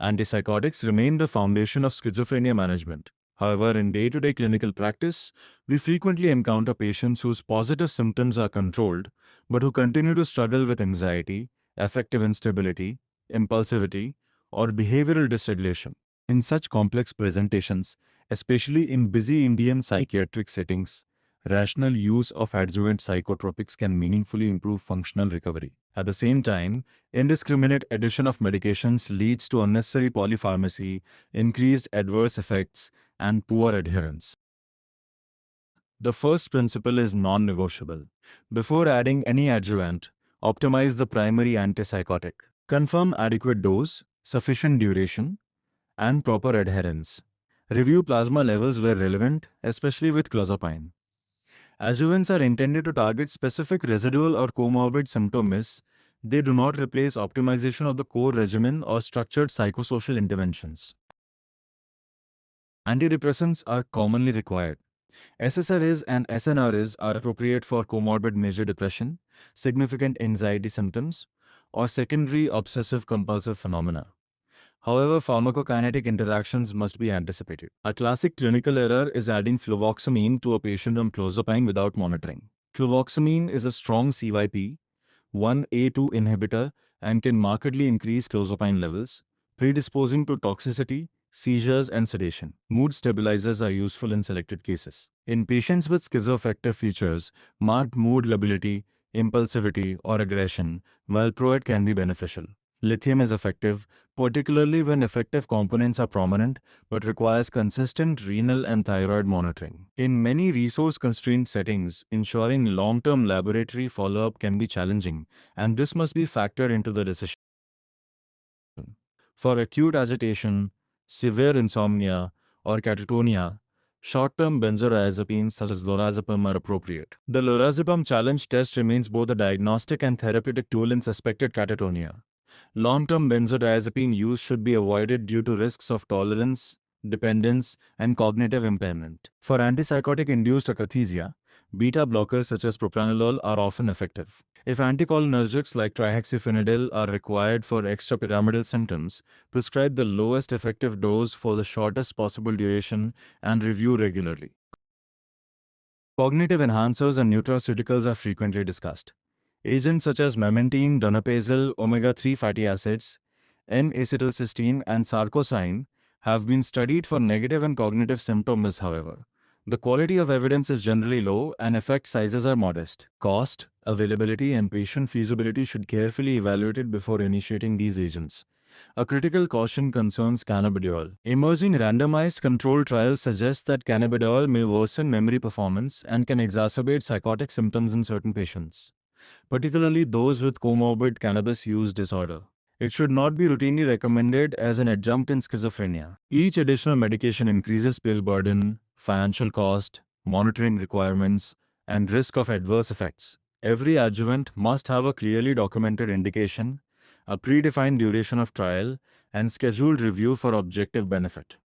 Antipsychotics remain the foundation of schizophrenia management. However, in day-to-day clinical practice, we frequently encounter patients whose positive symptoms are controlled, but who continue to struggle with anxiety, affective instability, impulsivity, or behavioral dysregulation. In such complex presentations, especially in busy Indian psychiatric settings, rational use of adjuvant psychotropics can meaningfully improve functional recovery. At the same time, indiscriminate addition of medications leads to unnecessary polypharmacy, increased adverse effects, and poor adherence. The first principle is non-negotiable. Before adding any adjuvant, optimize the primary antipsychotic. Confirm adequate dose, sufficient duration, and proper adherence. Review plasma levels where relevant, especially with clozapine. Adjuvants are intended to target specific residual or comorbid symptoms. They do not replace optimization of the core regimen or structured psychosocial interventions. Antidepressants are commonly required. SSRIs and SNRIs are appropriate for comorbid major depression, significant anxiety symptoms, or secondary obsessive-compulsive phenomena. However, pharmacokinetic interactions must be anticipated. A classic clinical error is adding fluvoxamine to a patient on clozapine without monitoring. Fluvoxamine is a strong CYP1A2 inhibitor and can markedly increase clozapine levels, predisposing to toxicity, seizures, and sedation. Mood stabilizers are useful in selected cases. In patients with schizoaffective features, marked mood lability, impulsivity, or aggression, valproate can be beneficial. Lithium is effective, particularly when effective components are prominent, but requires consistent renal and thyroid monitoring. In many resource-constrained settings, ensuring long-term laboratory follow-up can be challenging, and this must be factored into the decision. For acute agitation, severe insomnia, or catatonia, short-term benzodiazepines such as lorazepam are appropriate. The lorazepam challenge test remains both a diagnostic and therapeutic tool in suspected catatonia. Long-term benzodiazepine use should be avoided due to risks of tolerance, dependence, and cognitive impairment. For antipsychotic-induced akathisia, beta blockers such as propranolol are often effective. If anticholinergics like trihexyphenidyl are required for extrapyramidal symptoms, prescribe the lowest effective dose for the shortest possible duration and review regularly. Cognitive enhancers and nutraceuticals are frequently discussed. Agents such as memantine, donepezil, omega-3 fatty acids, N-acetylcysteine, and sarcosine have been studied for negative and cognitive symptoms, however. The quality of evidence is generally low and effect sizes are modest. Cost, availability, and patient feasibility should carefully evaluated before initiating these agents. A critical caution concerns cannabidiol. Emerging randomized controlled trials suggest that cannabidiol may worsen memory performance and can exacerbate psychotic symptoms in certain patients, particularly those with comorbid cannabis use disorder. It should not be routinely recommended as an adjunct in schizophrenia. Each additional medication increases pill burden, financial cost, monitoring requirements, and risk of adverse effects. Every adjuvant must have a clearly documented indication, a predefined duration of trial, and scheduled review for objective benefit.